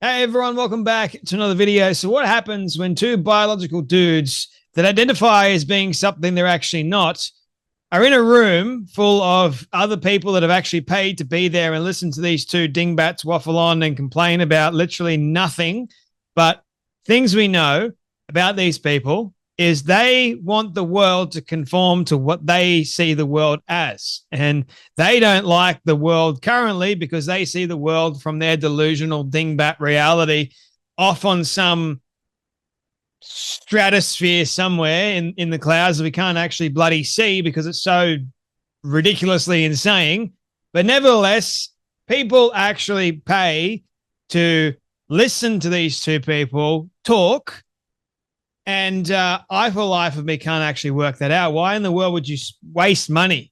Hey everyone, welcome back to another video. So what happens when two biological dudes that identify as being something they're actually not are in a room full of other people that have actually paid to be there and listen to these two dingbats waffle on and complain about literally nothing, but things we know about these people is they want the world to conform to what they see the world as. And they don't like the world currently because they see the world from their delusional dingbat reality off on some stratosphere somewhere in the clouds that we can't actually bloody see because it's so ridiculously insane. But nevertheless, people actually pay to listen to these two people talk. And I, for the life of me, can't actually work that out. Why in the world would you waste money?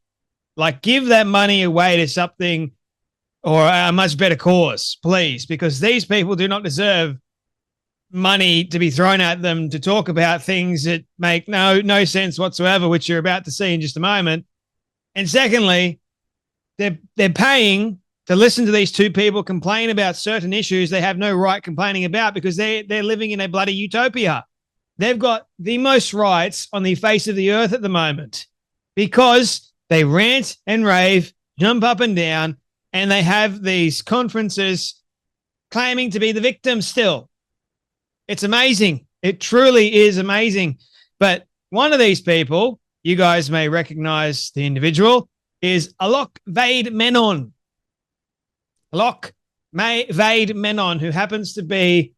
Like, give that money away to something or a much better cause, please, because these people do not deserve money to be thrown at them to talk about things that make no sense whatsoever, which you're about to see in just a moment. And secondly, they're paying to listen to these two people complain about certain issues they have no right complaining about because they're living in a bloody utopia. They've got the most rights on the face of the earth at the moment because they rant and rave, jump up and down, and they have these conferences claiming to be the victim still. It's amazing. It truly is amazing. But one of these people, you guys may recognize the individual, is Alok Vaid-Menon. Alok Vaid-Menon, who happens to be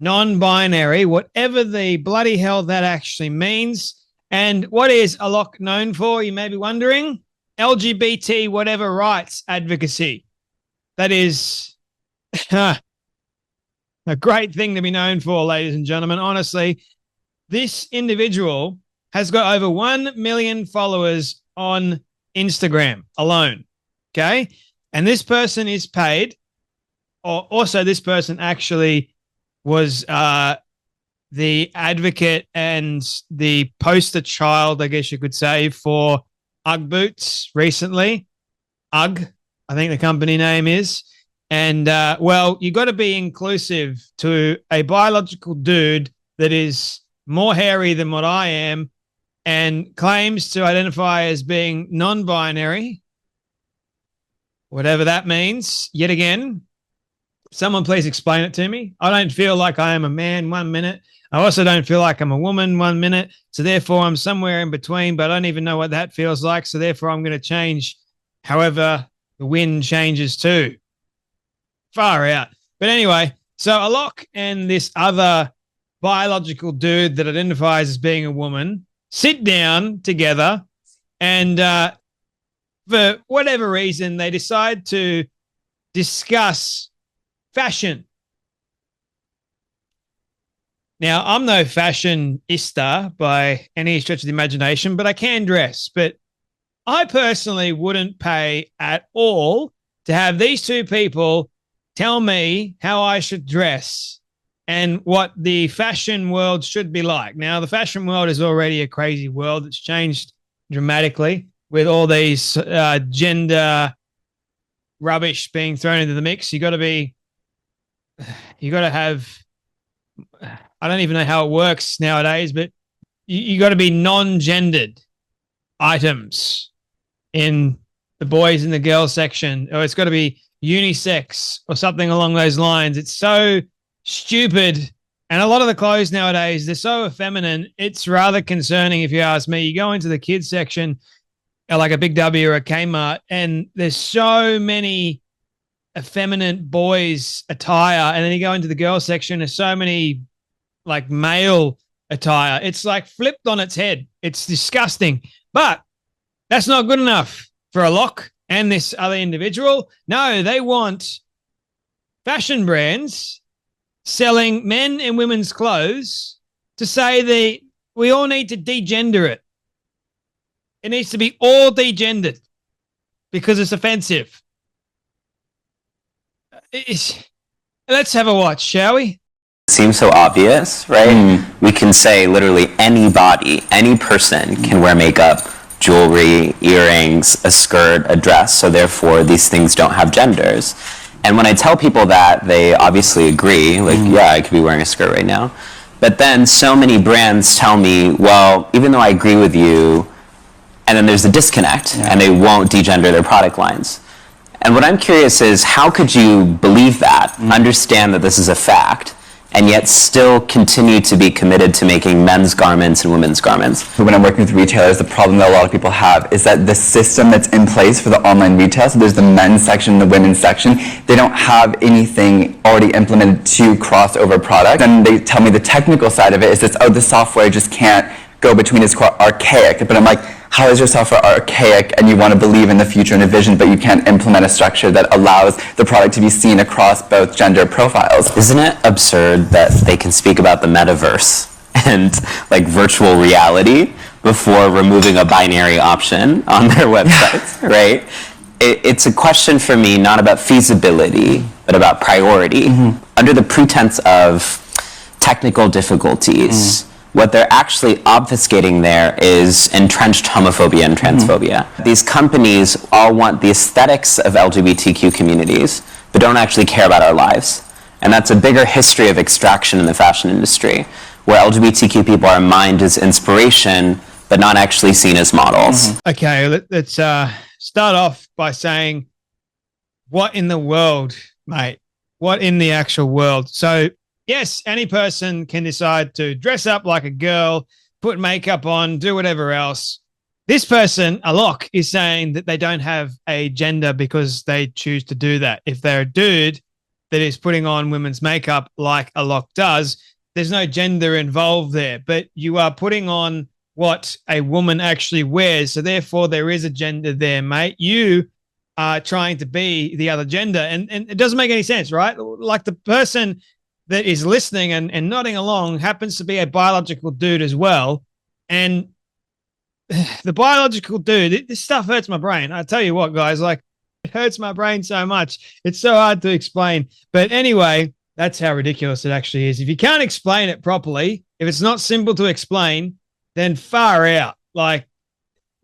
non-binary, whatever the bloody hell that actually means. And what is Alok known for, you may be wondering? LGBT whatever rights advocacy. That is a great thing to be known for, ladies and gentlemen. Honestly, this individual has got over 1 million followers on Instagram alone, okay? And this person is paid, or also this person actually was the advocate and the poster child, I guess you could say, for Ugg boots recently. Ugg, I think the company name is. And, well, you got to be inclusive to a biological dude that is more hairy than what I am and claims to identify as being non-binary, whatever that means, yet again. Someone please explain it to me. I don't feel like I am a man 1 minute. I also don't feel like I'm a woman 1 minute. So therefore I'm somewhere in between, but I don't even know what that feels like. So therefore I'm going to change however the wind changes too. Far out. But anyway, so Alok and this other biological dude that identifies as being a woman sit down together and for whatever reason, they decide to discuss fashion. Now, I'm no fashionista by any stretch of the imagination, but I can dress. But I personally wouldn't pay at all to have these two people tell me how I should dress and what the fashion world should be like. Now, the fashion world is already a crazy world. It's changed dramatically with all these gender rubbish being thrown into the mix. You got to have, I don't even know how it works nowadays, but you got to be non-gendered items in the boys and the girls section, or it's got to be unisex or something along those lines. It's so stupid. And a lot of the clothes nowadays, they're so effeminate. It's rather concerning if you ask me. You go into the kids section, like a Big W or a Kmart, and there's so many effeminate boys attire, and then you go into the girls section, there's so many like male attire. It's like flipped on its head. It's disgusting. But that's not good enough for Alok and this other individual. No, they want fashion brands selling men and women's clothes to say we all need to degender it. It needs to be all degendered because it's offensive. Let's have a watch, shall we? It seems so obvious, right? We can say literally anybody, any person can wear makeup, jewelry, earrings, a skirt, a dress, so therefore these things don't have genders. And when I tell people that, they obviously agree, like, yeah, I could be wearing a skirt right now. But then so many brands tell me, well, even though I agree with you, and then there's a disconnect, and they won't degender their product lines. And what I'm curious is, how could you believe that, understand that this is a fact, and yet still continue to be committed to making men's garments and women's garments? When I'm working with retailers, the problem that a lot of people have is that the system that's in place for the online retail, so there's the men's section and the women's section, they don't have anything already implemented to cross over products. And they tell me the technical side of it is this, oh, the software just can't go between, it's quite archaic. But I'm like, how is your software archaic and you want to believe in the future and a vision, but you can't implement a structure that allows the product to be seen across both gender profiles? Isn't it absurd that they can speak about the metaverse and like virtual reality before removing a binary option on their websites, right? It's a question for me not about feasibility, but about priority. Under the pretense of technical difficulties, what they're actually obfuscating there is entrenched homophobia and transphobia. These companies all want the aesthetics of LGBTQ communities, but don't actually care about our lives. And that's a bigger history of extraction in the fashion industry, where LGBTQ people are mined as inspiration, but not actually seen as models. Okay, let's start off by saying, what in the world, mate? What in the actual world? So, yes, any person can decide to dress up like a girl, put makeup on, do whatever else. This person, Alok, is saying that they don't have a gender because they choose to do that. If they're a dude that is putting on women's makeup like Alok does, there's no gender involved there. But you are putting on what a woman actually wears. So therefore, there is a gender there, mate. You are trying to be the other gender. And it doesn't make any sense, right? Like the person that is listening and nodding along happens to be a biological dude as well. And the biological dude, this stuff hurts my brain. I tell you what, guys, like it hurts my brain so much. It's so hard to explain. But anyway, that's how ridiculous it actually is. If you can't explain it properly, if it's not simple to explain, then far out. Like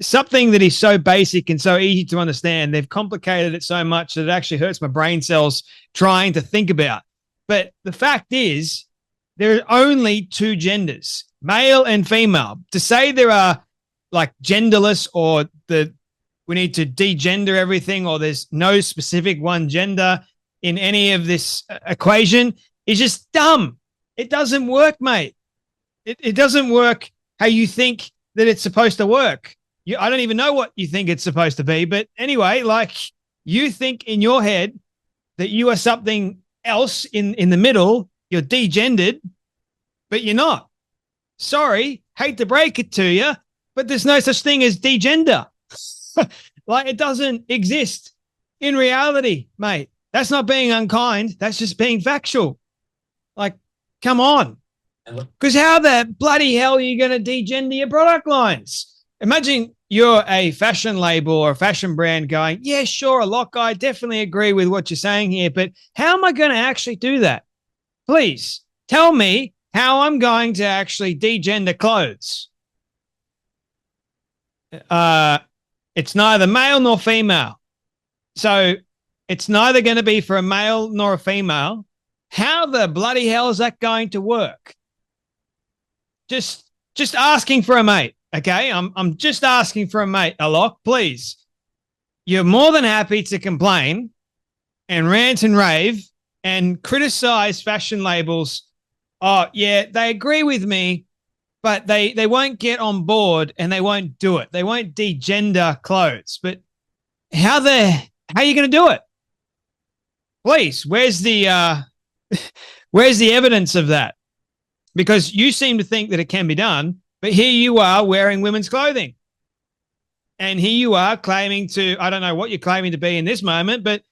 something that is so basic and so easy to understand, they've complicated it so much that it actually hurts my brain cells trying to think about. But the fact is, there are only two genders, male and female. To say there are like genderless or we need to degender everything or there's no specific one gender in any of this equation is just dumb. It doesn't work, mate. It doesn't work how you think that it's supposed to work. I don't even know what you think it's supposed to be. But anyway, like you think in your head that you are something else in the middle, you're degendered, but you're not. Sorry, hate to break it to you, but there's no such thing as degender. Like it doesn't exist in reality, mate. That's not being unkind. That's just being factual. Like, come on. Because how the bloody hell are you going to degender your product lines? Imagine you're a fashion label or a fashion brand going, yeah, sure, Alok, I definitely agree with what you're saying here, but how am I going to actually do that? Please tell me how I'm going to actually degender clothes. It's neither male nor female. So it's neither going to be for a male nor a female. How the bloody hell is that going to work? Just asking for a mate. Okay, I'm just asking for a mate, Alok, please. You're more than happy to complain and rant and rave and criticize fashion labels. Oh, yeah, they agree with me, but they won't get on board and they won't do it. They won't degender clothes. But how are you going to do it? Please, where's the evidence of that? Because you seem to think that it can be done. But here you are wearing women's clothing. And here you are claiming to, I don't know what you're claiming to be in this moment, but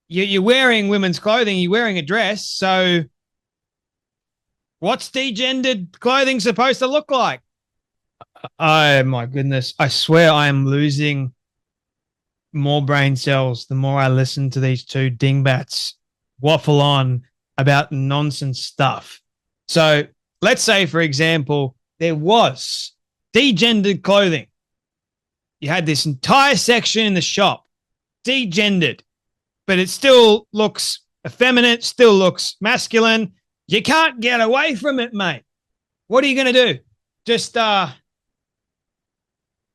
you're wearing women's clothing, you're wearing a dress. So what's degendered clothing supposed to look like? Oh, my goodness. I swear I am losing more brain cells the more I listen to these two dingbats waffle on about nonsense stuff. So let's say, for example, there was degendered clothing. You had this entire section in the shop, degendered. but it still looks effeminate, still looks masculine. You can't get away from it, mate. What are you going to do? Just,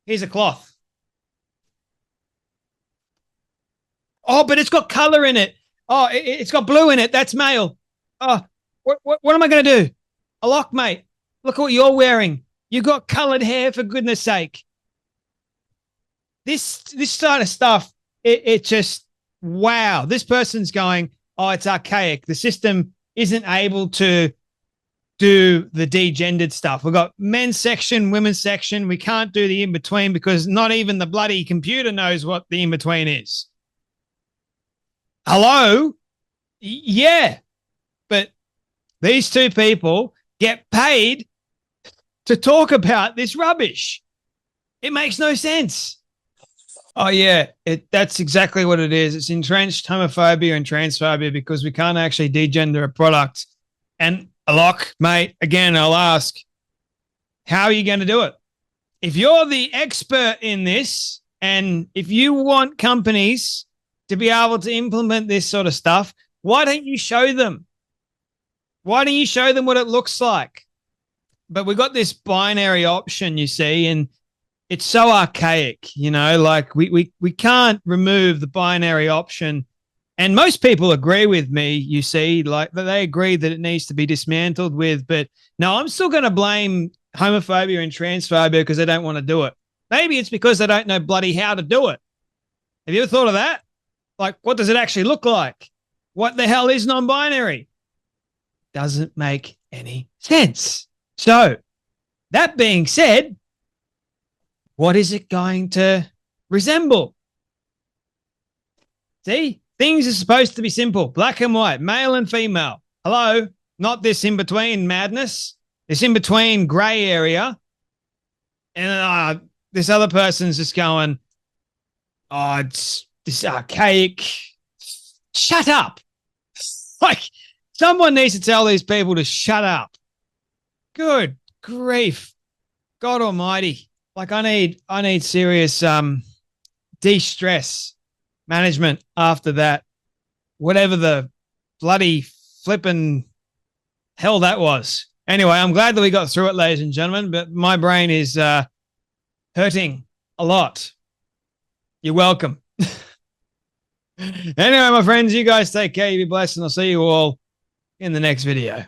here's a cloth. Oh, but it's got color in it. Oh, it's got blue in it. That's male. Oh, what am I going to do? Alok, mate, look what you're wearing. You got colored hair, for goodness sake. This sort of stuff, it just, wow. This person's going, oh, it's archaic. The system isn't able to do the degendered stuff. We've got men's section, women's section. We can't do the in-between because not even the bloody computer knows what the in-between is. Hello? Yeah. But these two people get paid to talk about this rubbish. It makes no sense. Oh, yeah, that's exactly what it is. It's entrenched homophobia and transphobia because we can't actually degender a product. And Alok, mate, again, I'll ask, how are you going to do it? If you're the expert in this and if you want companies to be able to implement this sort of stuff, why don't you show them? Why don't you show them what it looks like? But we got this binary option, you see, and it's so archaic, like we can't remove the binary option. And most people agree with me, you see, like they agree that it needs to be dismantled with. But no, I'm still going to blame homophobia and transphobia because they don't want to do it. Maybe it's because they don't know bloody how to do it. Have you ever thought of that? Like, what does it actually look like? What the hell is non-binary? Doesn't make any sense. So, that being said, what is it going to resemble? See, things are supposed to be simple, black and white, male and female. Hello, not this in-between madness, this in-between gray area. And this other person's just going, oh, it's this archaic. Shut up. Like, someone needs to tell these people to shut up. Good grief. God almighty. Like, I need serious de-stress management after that. Whatever the bloody flipping hell that was. Anyway, I'm glad that we got through it, ladies and gentlemen, but my brain is hurting a lot. You're welcome. Anyway, my friends, you guys take care. You be blessed, and I'll see you all in the next video.